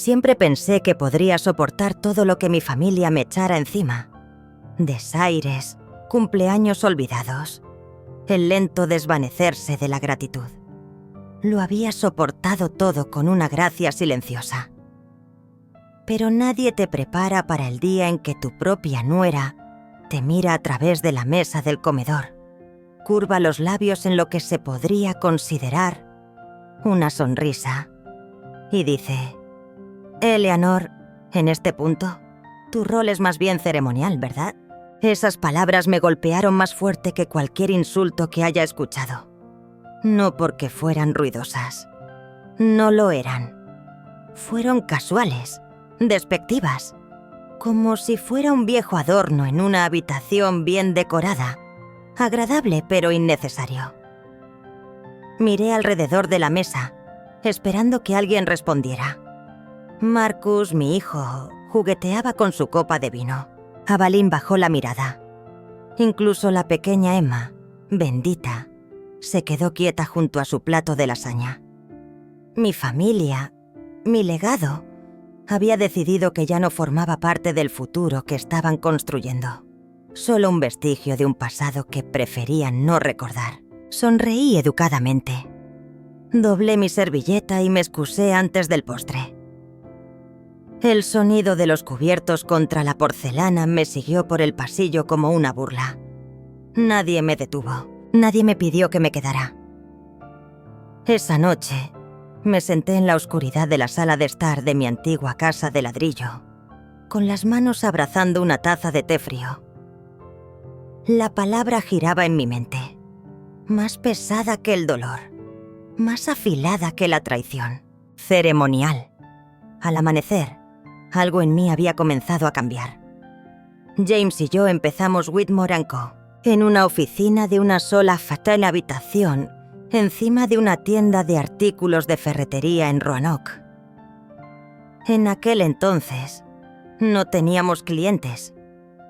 Siempre pensé que podría soportar todo lo que mi familia me echara encima. Desaires, cumpleaños olvidados, el lento desvanecerse de la gratitud. Lo había soportado todo con una gracia silenciosa. Pero nadie te prepara para el día en que tu propia nuera te mira a través de la mesa del comedor, curva los labios en lo que se podría considerar una sonrisa y dice: «Eleanor, en este punto, tu rol es más bien ceremonial, ¿verdad?». Esas palabras me golpearon más fuerte que cualquier insulto que haya escuchado. No porque fueran ruidosas. No lo eran. Fueron casuales, despectivas, como si fuera un viejo adorno en una habitación bien decorada, agradable pero innecesario. Miré alrededor de la mesa, esperando que alguien respondiera. Marcus, mi hijo, jugueteaba con su copa de vino. Avalín bajó la mirada. Incluso la pequeña Emma, bendita, se quedó quieta junto a su plato de lasaña. Mi familia, mi legado, había decidido que ya no formaba parte del futuro que estaban construyendo. Solo un vestigio de un pasado que preferían no recordar. Sonreí educadamente. Doblé mi servilleta y me excusé antes del postre. El sonido de los cubiertos contra la porcelana me siguió por el pasillo como una burla. Nadie me detuvo. Nadie me pidió que me quedara. Esa noche, me senté en la oscuridad de la sala de estar de mi antigua casa de ladrillo, con las manos abrazando una taza de té frío. La palabra giraba en mi mente, más pesada que el dolor, más afilada que la traición. Ceremonial. Al amanecer, algo en mí había comenzado a cambiar. James y yo empezamos Whitmore & Co. en una oficina de una sola fatal habitación, encima de una tienda de artículos de ferretería en Roanoke. En aquel entonces, no teníamos clientes,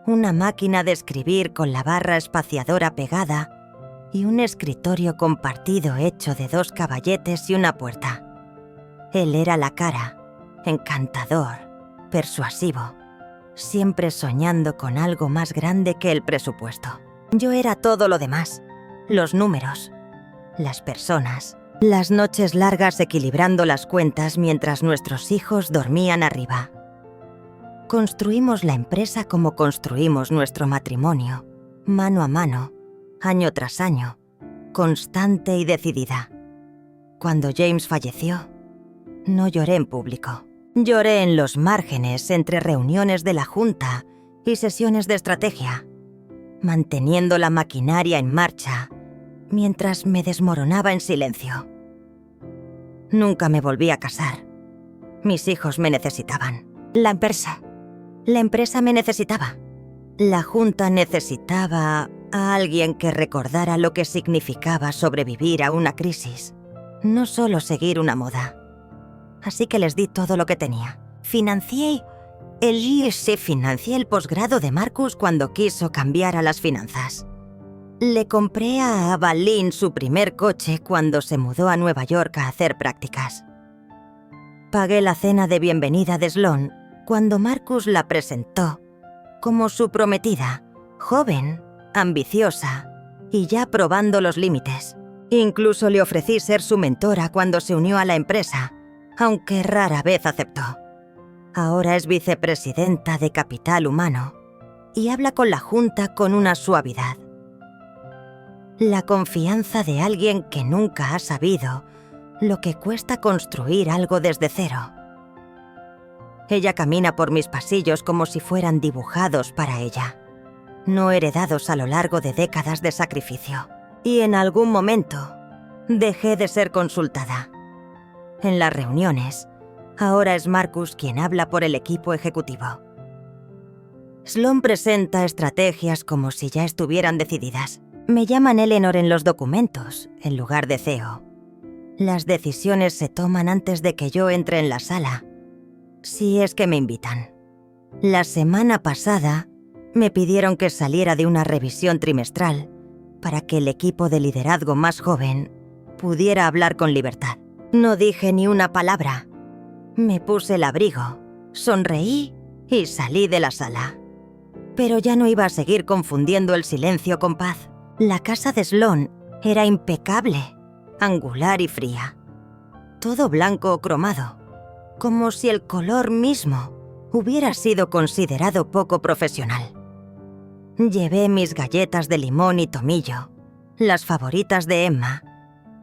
una máquina de escribir con la barra espaciadora pegada y un escritorio compartido hecho de 2 caballetes y una puerta. Él era la cara, encantador, persuasivo, siempre soñando con algo más grande que el presupuesto. Yo era todo lo demás, los números, las personas, las noches largas equilibrando las cuentas mientras nuestros hijos dormían arriba. Construimos la empresa como construimos nuestro matrimonio, mano a mano, año tras año, constante y decidida. Cuando James falleció, no lloré en público. Lloré en los márgenes entre reuniones de la junta y sesiones de estrategia, manteniendo la maquinaria en marcha mientras me desmoronaba en silencio. Nunca me volví a casar. Mis hijos me necesitaban. La empresa me necesitaba. La junta necesitaba a alguien que recordara lo que significaba sobrevivir a una crisis, no solo seguir una moda. Así que les di todo lo que tenía. Financié el posgrado de Marcus cuando quiso cambiar a las finanzas. Le compré a Avalín su primer coche cuando se mudó a Nueva York a hacer prácticas. Pagué la cena de bienvenida de Sloan cuando Marcus la presentó como su prometida, joven, ambiciosa y ya probando los límites. Incluso le ofrecí ser su mentora cuando se unió a la empresa, aunque rara vez aceptó. Ahora es vicepresidenta de Capital Humano y habla con la junta con una suavidad. La confianza de alguien que nunca ha sabido lo que cuesta construir algo desde cero. Ella camina por mis pasillos como si fueran dibujados para ella, no heredados a lo largo de décadas de sacrificio. Y en algún momento, dejé de ser consultada. En las reuniones, ahora es Marcus quien habla por el equipo ejecutivo. Sloan presenta estrategias como si ya estuvieran decididas. Me llaman Eleanor en los documentos, en lugar de CEO. Las decisiones se toman antes de que yo entre en la sala, si es que me invitan. La semana pasada, me pidieron que saliera de una revisión trimestral para que el equipo de liderazgo más joven pudiera hablar con libertad. No dije ni una palabra. Me puse el abrigo, sonreí y salí de la sala. Pero ya no iba a seguir confundiendo el silencio con paz. La casa de Sloane era impecable, angular y fría. Todo blanco o cromado, como si el color mismo hubiera sido considerado poco profesional. Llevé mis galletas de limón y tomillo, las favoritas de Emma,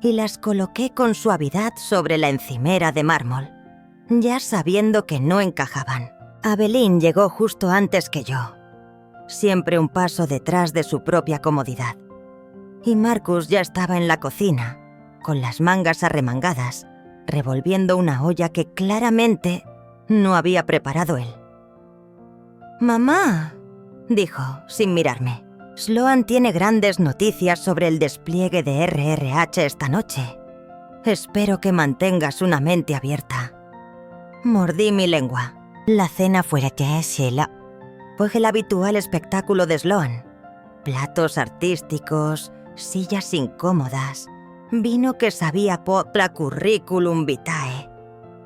y las coloqué con suavidad sobre la encimera de mármol, ya sabiendo que no encajaban. Aveline llegó justo antes que yo, siempre un paso detrás de su propia comodidad. Y Marcus ya estaba en la cocina, con las mangas arremangadas, revolviendo una olla que claramente no había preparado él. «Mamá», dijo, sin mirarme, «Sloane tiene grandes noticias sobre el despliegue de RRH esta noche. Espero que mantengas una mente abierta». Mordí mi lengua. La cena fue el habitual espectáculo de Sloane. Platos artísticos, sillas incómodas, vino que sabía potra curriculum vitae.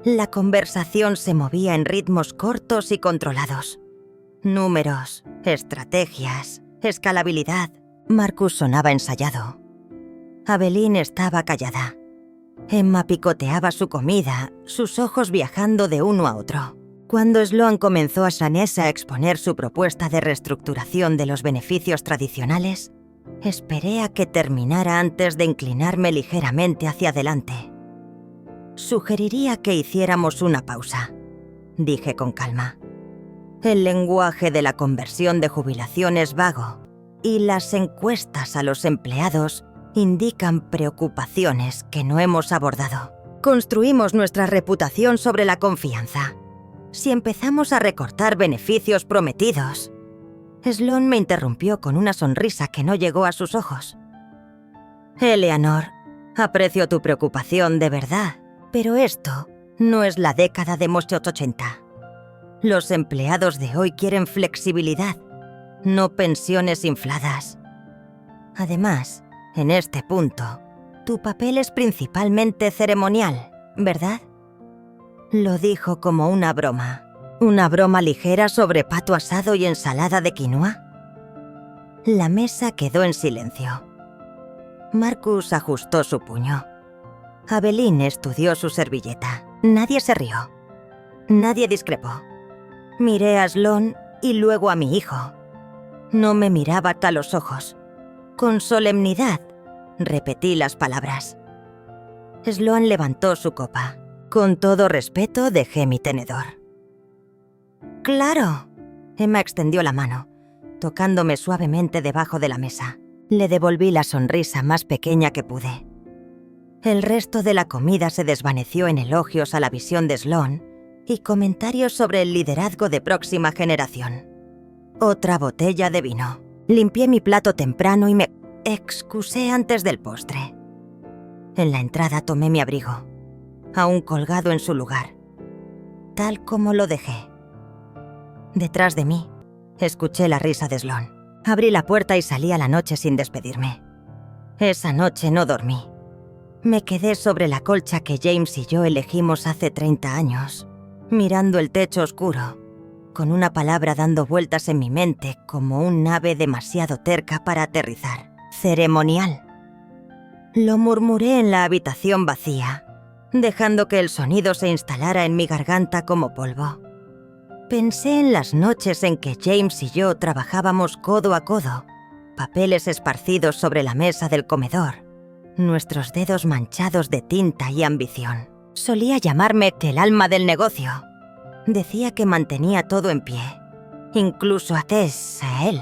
La conversación se movía en ritmos cortos y controlados. Números, estrategias, escalabilidad. Marcus sonaba ensayado. Aveline estaba callada. Emma picoteaba su comida, sus ojos viajando de uno a otro. Cuando Sloane comenzó a exponer su propuesta de reestructuración de los beneficios tradicionales, esperé a que terminara antes de inclinarme ligeramente hacia adelante. «Sugeriría que hiciéramos una pausa», dije con calma. «El lenguaje de la conversión de jubilación es vago y las encuestas a los empleados indican preocupaciones que no hemos abordado. Construimos nuestra reputación sobre la confianza. Si empezamos a recortar beneficios prometidos...» Sloane me interrumpió con una sonrisa que no llegó a sus ojos. «Eleanor, aprecio tu preocupación de verdad, pero esto no es la década de 1880. Los empleados de hoy quieren flexibilidad, no pensiones infladas. Además, en este punto, tu papel es principalmente ceremonial, ¿verdad?». Lo dijo como una broma. ¿Una broma ligera sobre pato asado y ensalada de quinoa? La mesa quedó en silencio. Marcus ajustó su puño. Aveline estudió su servilleta. Nadie se rió. Nadie discrepó. Miré a Sloane y luego a mi hijo. No me miraba hasta los ojos. Con solemnidad, repetí las palabras. Sloane levantó su copa. Con todo respeto, dejé mi tenedor. «Claro». Emma extendió la mano, tocándome suavemente debajo de la mesa. Le devolví la sonrisa más pequeña que pude. El resto de la comida se desvaneció en elogios a la visión de Sloane y comentarios sobre el liderazgo de próxima generación. Otra botella de vino. Limpié mi plato temprano y me excusé antes del postre. En la entrada tomé mi abrigo, aún colgado en su lugar, tal como lo dejé. Detrás de mí, escuché la risa de Sloane. Abrí la puerta y salí a la noche sin despedirme. Esa noche no dormí. Me quedé sobre la colcha que James y yo elegimos hace 30 años, mirando el techo oscuro, con una palabra dando vueltas en mi mente como un ave demasiado terca para aterrizar. Ceremonial. Lo murmuré en la habitación vacía, dejando que el sonido se instalara en mi garganta como polvo. Pensé en las noches en que James y yo trabajábamos codo a codo, papeles esparcidos sobre la mesa del comedor, nuestros dedos manchados de tinta y ambición. Solía llamarme el alma del negocio. Decía que mantenía todo en pie, incluso a él.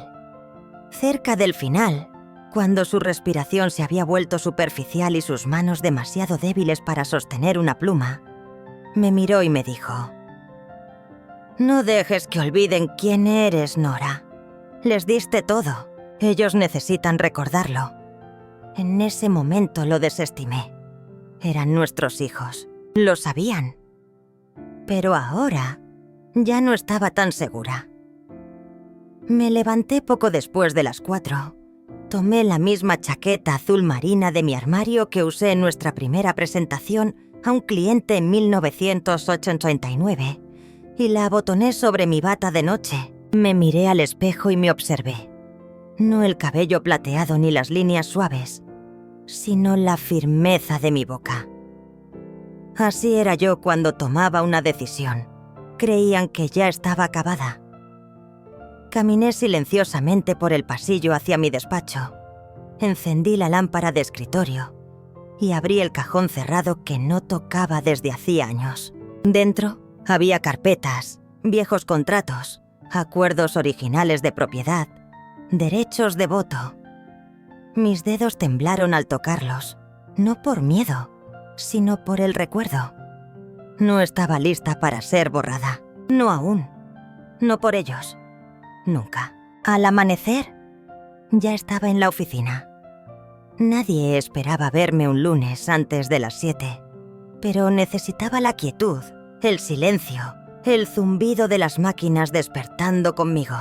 Cerca del final, cuando su respiración se había vuelto superficial y sus manos demasiado débiles para sostener una pluma, me miró y me dijo: «No dejes que olviden quién eres, Nora. Les diste todo. Ellos necesitan recordarlo». En ese momento lo desestimé. Eran nuestros hijos. Lo sabían. Pero ahora ya no estaba tan segura. Me levanté poco después de las 4. Tomé la misma chaqueta azul marina de mi armario que usé en nuestra primera presentación a un cliente en 1989 y la abotoné sobre mi bata de noche. Me miré al espejo y me observé. No el cabello plateado ni las líneas suaves, sino la firmeza de mi boca. Así era yo cuando tomaba una decisión. Creían que ya estaba acabada. Caminé silenciosamente por el pasillo hacia mi despacho. Encendí la lámpara de escritorio y abrí el cajón cerrado que no tocaba desde hacía años. Dentro había carpetas, viejos contratos, acuerdos originales de propiedad, derechos de voto. Mis dedos temblaron al tocarlos, no por miedo, sino por el recuerdo. No estaba lista para ser borrada. No aún. No por ellos. Nunca. Al amanecer, ya estaba en la oficina. Nadie esperaba verme un lunes antes de las 7, pero necesitaba la quietud, el silencio, el zumbido de las máquinas despertando conmigo.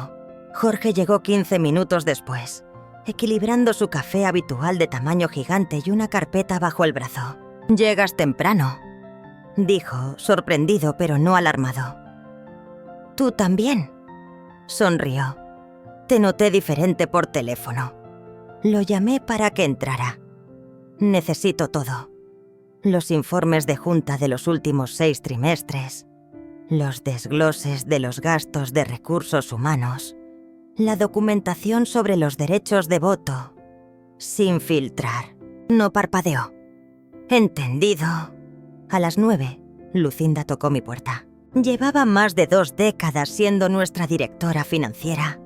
Jorge llegó 15 minutos después, equilibrando su café habitual de tamaño gigante y una carpeta bajo el brazo. «Llegas temprano», dijo, sorprendido pero no alarmado. «¿Tú también?», sonrió. «Te noté diferente por teléfono. Lo llamé para que entrara. Necesito todo. Los informes de junta de los últimos 6 trimestres, los desgloses de los gastos de recursos humanos, la documentación sobre los derechos de voto, sin filtrar». No parpadeó. «Entendido». A las 9, Lucinda tocó mi puerta. Llevaba más de 2 décadas siendo nuestra directora financiera.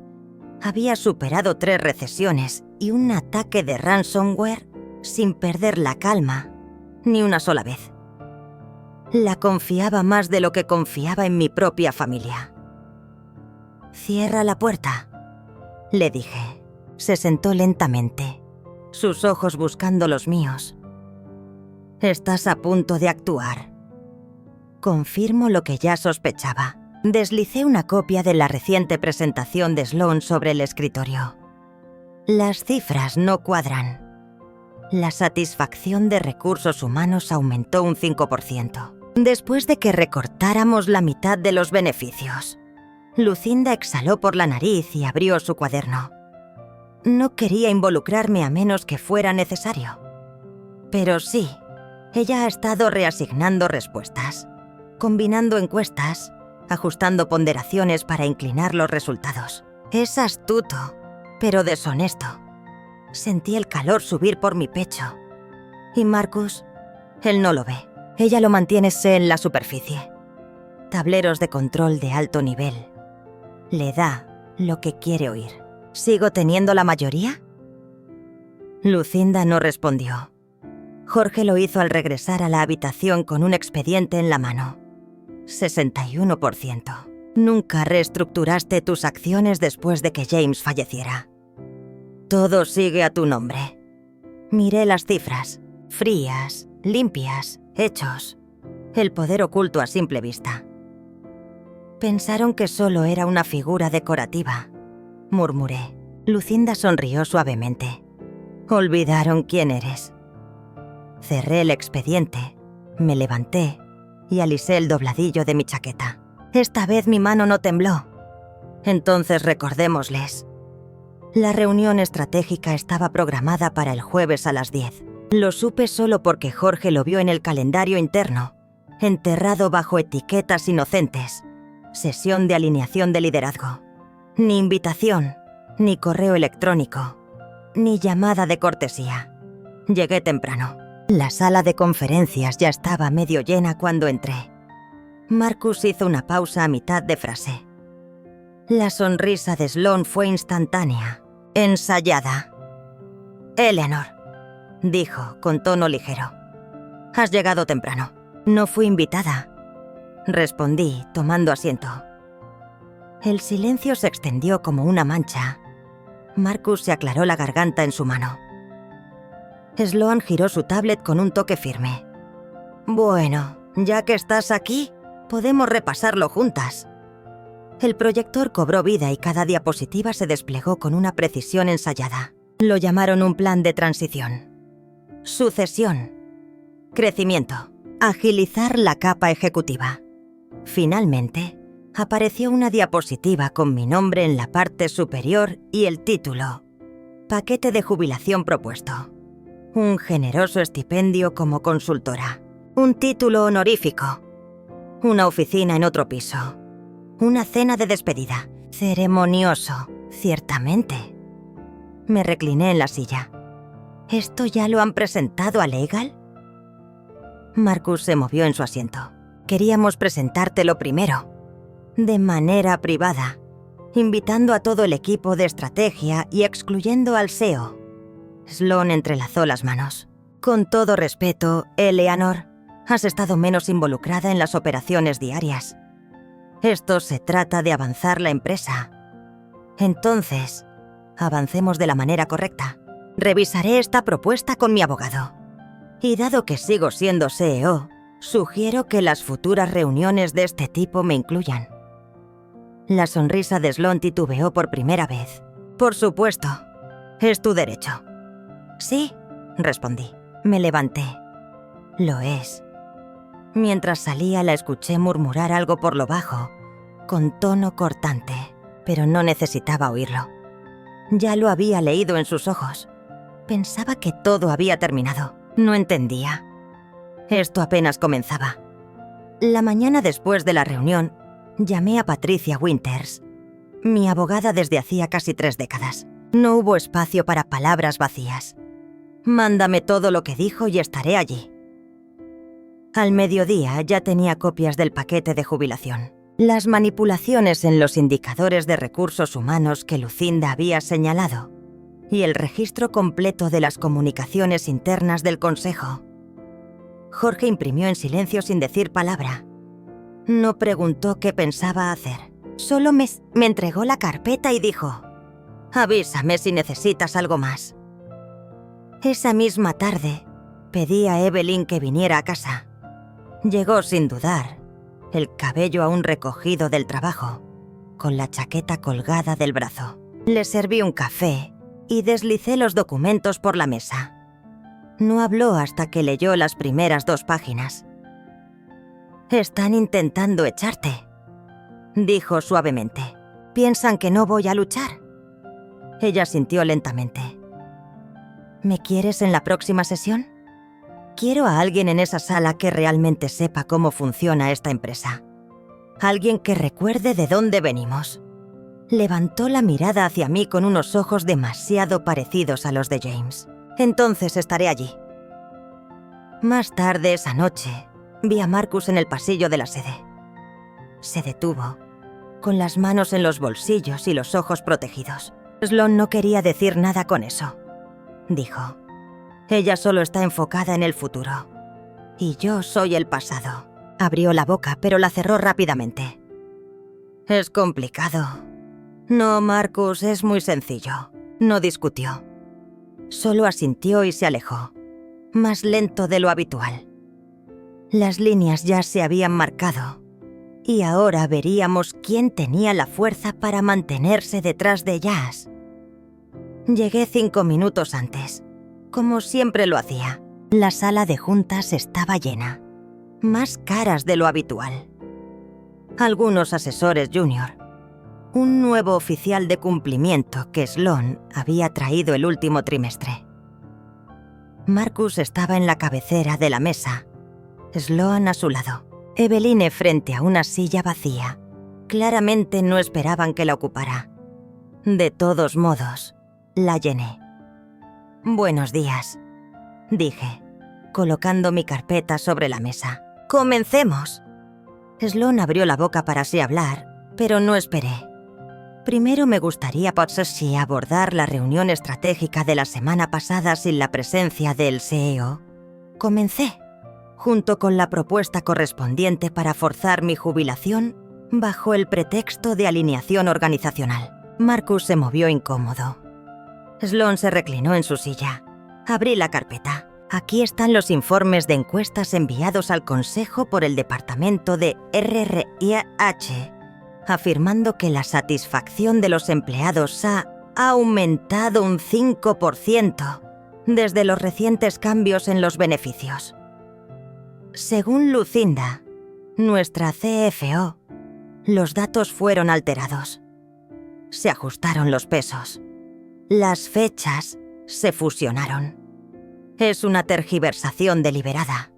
Había superado 3 recesiones y un ataque de ransomware sin perder la calma ni una sola vez. La confiaba más de lo que confiaba en mi propia familia. «Cierra la puerta», le dije. Se sentó lentamente, sus ojos buscando los míos. «Estás a punto de actuar». Confirmo lo que ya sospechaba. Deslicé una copia de la reciente presentación de Sloan sobre el escritorio. Las cifras no cuadran. La satisfacción de recursos humanos aumentó un 5%, después de que recortáramos la mitad de los beneficios. Lucinda exhaló por la nariz y abrió su cuaderno. No quería involucrarme a menos que fuera necesario. Pero sí, ella ha estado reasignando respuestas, combinando encuestas, ajustando ponderaciones para inclinar los resultados. Es astuto, pero deshonesto. Sentí el calor subir por mi pecho. Y Marcus, él no lo ve. Ella lo mantiene en la superficie. Tableros de control de alto nivel. Le da lo que quiere oír. ¿Sigo teniendo la mayoría? Lucinda no respondió. Jorge lo hizo al regresar a la habitación con un expediente en la mano. 61%. Nunca reestructuraste tus acciones después de que James falleciera. Todo sigue a tu nombre. Miré las cifras. Frías, limpias, hechos. El poder oculto a simple vista. Pensaron que solo era una figura decorativa, murmuré. Lucinda sonrió suavemente. Olvidaron quién eres. Cerré el expediente, me levanté y alisé el dobladillo de mi chaqueta. Esta vez mi mano no tembló. Entonces recordémosles. La reunión estratégica estaba programada para el jueves a las 10. Lo supe solo porque Jorge lo vio en el calendario interno, enterrado bajo etiquetas inocentes. Sesión de alineación de liderazgo. Ni invitación, ni correo electrónico, ni llamada de cortesía. Llegué temprano. La sala de conferencias ya estaba medio llena cuando entré. Marcus hizo una pausa a mitad de frase. La sonrisa de Sloan fue instantánea, ensayada. «Eleanor», dijo con tono ligero. «Has llegado temprano». «No fui invitada», respondí, tomando asiento. El silencio se extendió como una mancha. Marcus se aclaró la garganta en su mano. Sloan giró su tablet con un toque firme. «Bueno, ya que estás aquí, podemos repasarlo juntas». El proyector cobró vida y cada diapositiva se desplegó con una precisión ensayada. Lo llamaron un plan de transición. Sucesión. Crecimiento. Agilizar la capa ejecutiva. Finalmente, apareció una diapositiva con mi nombre en la parte superior y el título: Paquete de jubilación propuesto. Un generoso estipendio como consultora. Un título honorífico. Una oficina en otro piso. Una cena de despedida. Ceremonioso, ciertamente. Me recliné en la silla. ¿Esto ya lo han presentado a Legal? Marcus se movió en su asiento. Queríamos presentártelo primero, de manera privada, invitando a todo el equipo de estrategia y excluyendo al CEO. Sloan entrelazó las manos. Con todo respeto, Eleanor, has estado menos involucrada en las operaciones diarias. Esto se trata de avanzar la empresa. Entonces, avancemos de la manera correcta. Revisaré esta propuesta con mi abogado. Y dado que sigo siendo CEO, sugiero que las futuras reuniones de este tipo me incluyan. La sonrisa de Sloan titubeó por primera vez. Por supuesto, es tu derecho. Sí, respondí. Me levanté. Lo es. Mientras salía la escuché murmurar algo por lo bajo, con tono cortante, pero no necesitaba oírlo. Ya lo había leído en sus ojos. Pensaba que todo había terminado. No entendía. Esto apenas comenzaba. La mañana después de la reunión, llamé a Patricia Winters, mi abogada desde hacía casi 3 décadas. No hubo espacio para palabras vacías. Mándame todo lo que dijo y estaré allí. Al mediodía ya tenía copias del paquete de jubilación. Las manipulaciones en los indicadores de recursos humanos que Lucinda había señalado y el registro completo de las comunicaciones internas del Consejo. Jorge imprimió en silencio sin decir palabra. No preguntó qué pensaba hacer. Solo me entregó la carpeta y dijo: «Avísame si necesitas algo más». Esa misma tarde, pedí a Evelyn que viniera a casa. Llegó sin dudar, el cabello aún recogido del trabajo, con la chaqueta colgada del brazo. Le serví un café y deslicé los documentos por la mesa. No habló hasta que leyó las primeras 2 páginas. «Están intentando echarte», dijo suavemente. «¿Piensan que no voy a luchar?» Ella sintió lentamente. «¿Me quieres en la próxima sesión?» Quiero a alguien en esa sala que realmente sepa cómo funciona esta empresa. Alguien que recuerde de dónde venimos. Levantó la mirada hacia mí con unos ojos demasiado parecidos a los de James. Entonces estaré allí. Más tarde esa noche, vi a Marcus en el pasillo de la sede. Se detuvo, con las manos en los bolsillos y los ojos protegidos. Sloan no quería decir nada con eso, dijo. Ella solo está enfocada en el futuro. Y yo soy el pasado. Abrió la boca, pero la cerró rápidamente. Es complicado. No, Marcus, es muy sencillo. No discutió. Solo asintió y se alejó, más lento de lo habitual. Las líneas ya se habían marcado, y ahora veríamos quién tenía la fuerza para mantenerse detrás de Jazz. Llegué 5 minutos antes, como siempre lo hacía. La sala de juntas estaba llena, más caras de lo habitual. Algunos asesores junior, un nuevo oficial de cumplimiento que Sloan había traído el último trimestre. Marcus estaba en la cabecera de la mesa, Sloan a su lado, Eveline frente a una silla vacía. Claramente no esperaban que la ocupara. De todos modos, la llené. «Buenos días», dije, colocando mi carpeta sobre la mesa. «Comencemos». Sloan abrió la boca para así hablar, pero no esperé. Primero me gustaría abordar la reunión estratégica de la semana pasada sin la presencia del CEO. Comencé, junto con la propuesta correspondiente para forzar mi jubilación bajo el pretexto de alineación organizacional. Marcus se movió incómodo. Sloan se reclinó en su silla. Abrí la carpeta. Aquí están los informes de encuestas enviados al Consejo por el Departamento de RRIH, afirmando que la satisfacción de los empleados ha aumentado un 5% desde los recientes cambios en los beneficios. Según Lucinda, nuestra CFO, los datos fueron alterados. Se ajustaron los pesos. Las fechas se fusionaron. Es una tergiversación deliberada.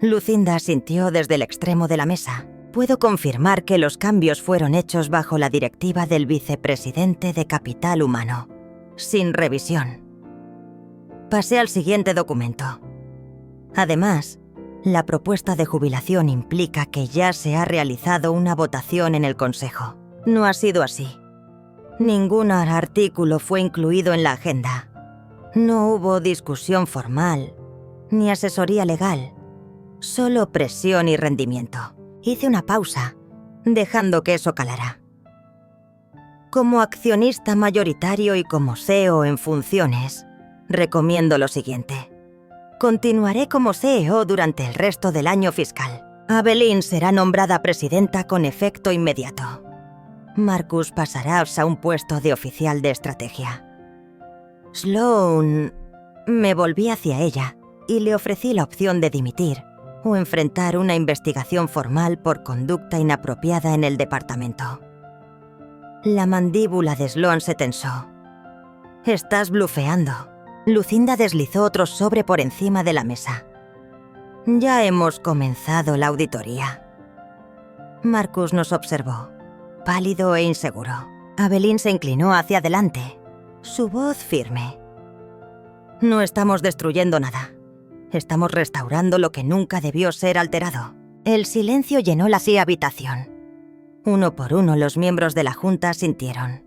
Lucinda asintió desde el extremo de la mesa. Puedo confirmar que los cambios fueron hechos bajo la directiva del vicepresidente de Capital Humano, sin revisión. Pasé al siguiente documento. Además, la propuesta de jubilación implica que ya se ha realizado una votación en el Consejo. No ha sido así. Ningún artículo fue incluido en la agenda. No hubo discusión formal, ni asesoría legal, solo presión y rendimiento. Hice una pausa, dejando que eso calara. Como accionista mayoritario y como CEO en funciones, recomiendo lo siguiente. Continuaré como CEO durante el resto del año fiscal. Aveline será nombrada presidenta con efecto inmediato. Marcus pasará a un puesto de oficial de estrategia. Sloane... Me volví hacia ella y le ofrecí la opción de dimitir o enfrentar una investigación formal por conducta inapropiada en el departamento. La mandíbula de Sloane se tensó. «Estás blufeando». Lucinda deslizó otro sobre por encima de la mesa. «Ya hemos comenzado la auditoría». Marcus nos observó, pálido e inseguro. Aveline se inclinó hacia adelante, su voz firme. «No estamos destruyendo nada. Estamos restaurando lo que nunca debió ser alterado». El silencio llenó la habitación. Uno por uno los miembros de la Junta asintieron.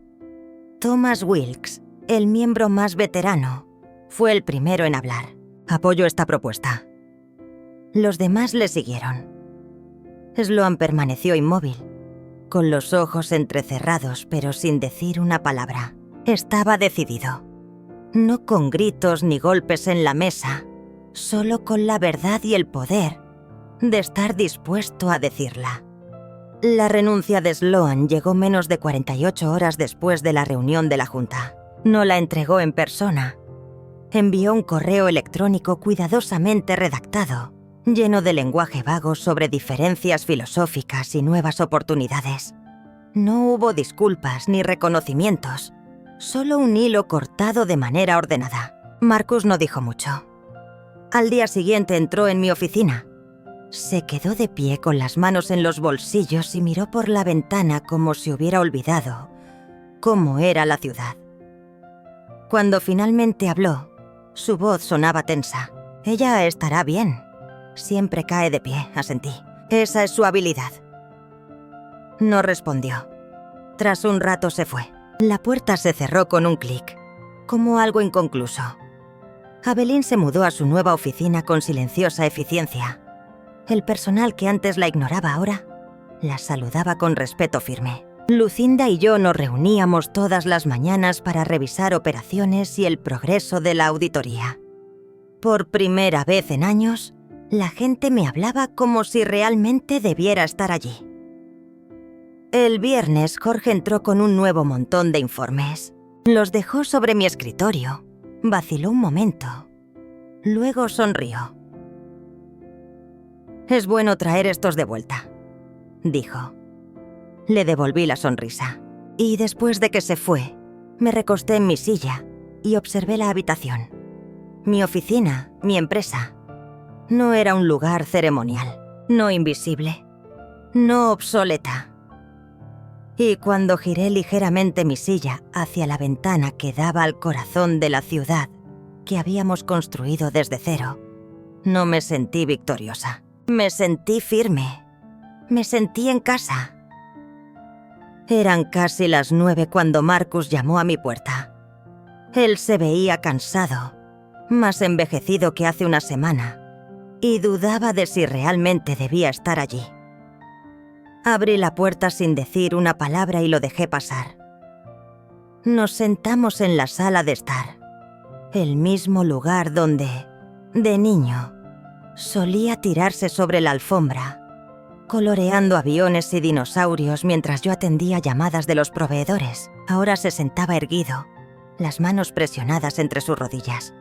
Thomas Wilkes, el miembro más veterano, fue el primero en hablar. «Apoyo esta propuesta». Los demás le siguieron. Sloane permaneció inmóvil, con los ojos entrecerrados pero sin decir una palabra. Estaba decidido. No con gritos ni golpes en la mesa, solo con la verdad y el poder de estar dispuesto a decirla. La renuncia de Sloane llegó menos de 48 horas después de la reunión de la Junta. No la entregó en persona. Envió un correo electrónico cuidadosamente redactado, lleno de lenguaje vago sobre diferencias filosóficas y nuevas oportunidades. No hubo disculpas ni reconocimientos, solo un hilo cortado de manera ordenada. Marcus no dijo mucho. Al día siguiente entró en mi oficina. Se quedó de pie con las manos en los bolsillos y miró por la ventana como si hubiera olvidado cómo era la ciudad. Cuando finalmente habló, su voz sonaba tensa. «Ella estará bien. Siempre cae de pie», asentí. «Esa es su habilidad». No respondió. Tras un rato se fue. La puerta se cerró con un clic, como algo inconcluso. Aveline se mudó a su nueva oficina con silenciosa eficiencia. El personal que antes la ignoraba ahora la saludaba con respeto firme. Lucinda y yo nos reuníamos todas las mañanas para revisar operaciones y el progreso de la auditoría. Por primera vez en años, la gente me hablaba como si realmente debiera estar allí. El viernes, Jorge entró con un nuevo montón de informes. Los dejó sobre mi escritorio. Vaciló un momento. Luego sonrió. «Es bueno traer estos de vuelta», dijo. Le devolví la sonrisa. Y después de que se fue, me recosté en mi silla y observé la habitación. Mi oficina, mi empresa. No era un lugar ceremonial, no invisible, no obsoleta. Y cuando giré ligeramente mi silla hacia la ventana que daba al corazón de la ciudad que habíamos construido desde cero, no me sentí victoriosa. Me sentí firme. Me sentí en casa. Eran casi las 9 cuando Marcus llamó a mi puerta. Él se veía cansado, más envejecido que hace una semana, y dudaba de si realmente debía estar allí. Abrí la puerta sin decir una palabra y lo dejé pasar. Nos sentamos en la sala de estar, el mismo lugar donde, de niño, solía tirarse sobre la alfombra, coloreando aviones y dinosaurios mientras yo atendía llamadas de los proveedores. Ahora se sentaba erguido, las manos presionadas entre sus rodillas.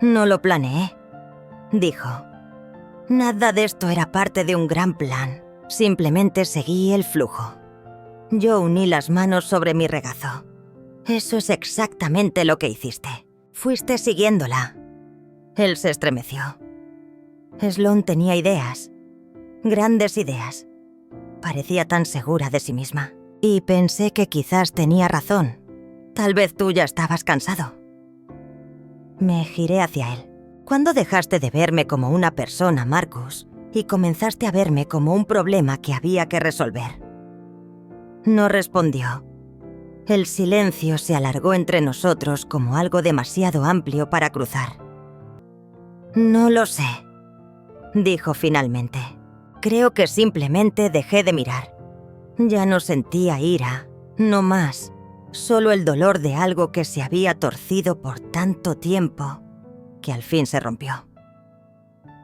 «No lo planeé», dijo. Nada de esto era parte de un gran plan. Simplemente seguí el flujo. Yo uní las manos sobre mi regazo. Eso es exactamente lo que hiciste. Fuiste siguiéndola. Él se estremeció. Sloane tenía ideas. Grandes ideas. Parecía tan segura de sí misma. Y pensé que quizás tenía razón. Tal vez tú ya estabas cansado. Me giré hacia él. ¿Cuándo dejaste de verme como una persona, Marcus, y comenzaste a verme como un problema que había que resolver? No respondió. El silencio se alargó entre nosotros como algo demasiado amplio para cruzar. No lo sé, dijo finalmente. Creo que simplemente dejé de mirar. Ya no sentía ira, no más, solo el dolor de algo que se había torcido por tanto tiempo, que al fin se rompió.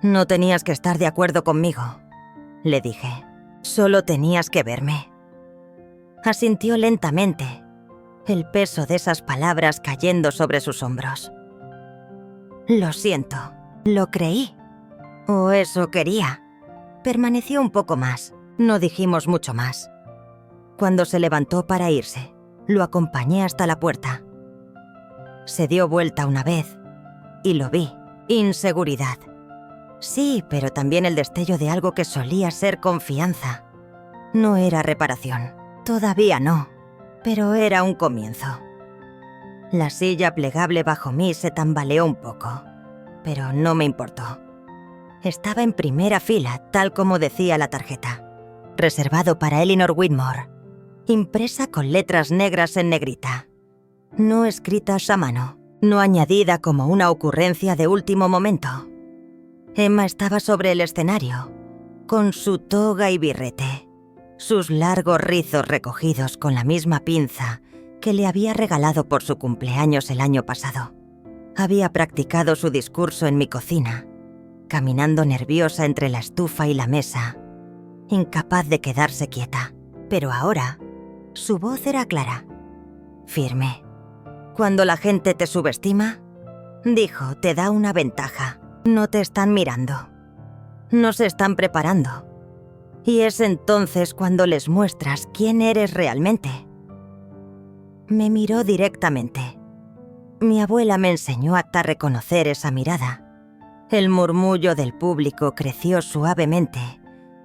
No tenías que estar de acuerdo conmigo, le dije. Solo tenías que verme. Asintió lentamente, el peso de esas palabras cayendo sobre sus hombros. Lo siento, lo creí. O eso quería. Permaneció un poco más, no dijimos mucho más. Cuando se levantó para irse, lo acompañé hasta la puerta. Se dio vuelta una vez y lo vi. Inseguridad. Sí, pero también el destello de algo que solía ser confianza. No era reparación. Todavía no, pero era un comienzo. La silla plegable bajo mí se tambaleó un poco, pero no me importó. Estaba en primera fila, tal como decía la tarjeta. Reservado para Eleanor Whitmore. Impresa con letras negras en negrita. No escritas a mano, no añadida como una ocurrencia de último momento. Emma estaba sobre el escenario, con su toga y birrete, sus largos rizos recogidos con la misma pinza que le había regalado por su cumpleaños el año pasado. Había practicado su discurso en mi cocina, caminando nerviosa entre la estufa y la mesa, incapaz de quedarse quieta. Pero ahora, su voz era clara, firme. Cuando la gente te subestima, dijo, te da una ventaja. No te están mirando. No se están preparando. Y es entonces cuando les muestras quién eres realmente. Me miró directamente. Mi abuela me enseñó hasta reconocer esa mirada. El murmullo del público creció suavemente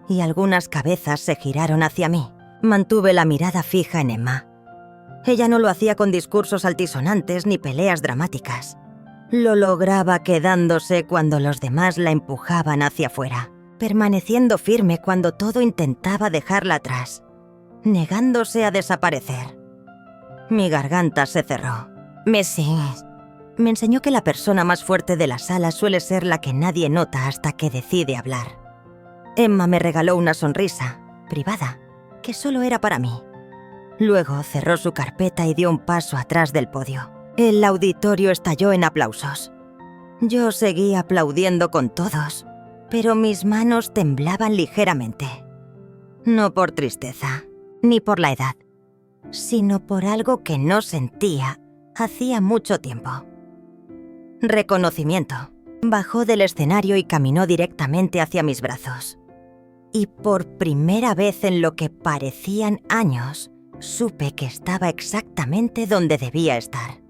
y algunas cabezas se giraron hacia mí. Mantuve la mirada fija en Emma. Ella no lo hacía con discursos altisonantes ni peleas dramáticas. Lo lograba quedándose cuando los demás la empujaban hacia afuera, permaneciendo firme cuando todo intentaba dejarla atrás, negándose a desaparecer. Mi garganta se cerró. Me enseñó que la persona más fuerte de la sala suele ser la que nadie nota hasta que decide hablar. Emma me regaló una sonrisa, privada, que solo era para mí. Luego cerró su carpeta y dio un paso atrás del podio. El auditorio estalló en aplausos. Yo seguí aplaudiendo con todos, pero mis manos temblaban ligeramente. No por tristeza, ni por la edad, sino por algo que no sentía hacía mucho tiempo. Reconocimiento. Bajó del escenario y caminó directamente hacia mis brazos. Y por primera vez en lo que parecían años, supe que estaba exactamente donde debía estar.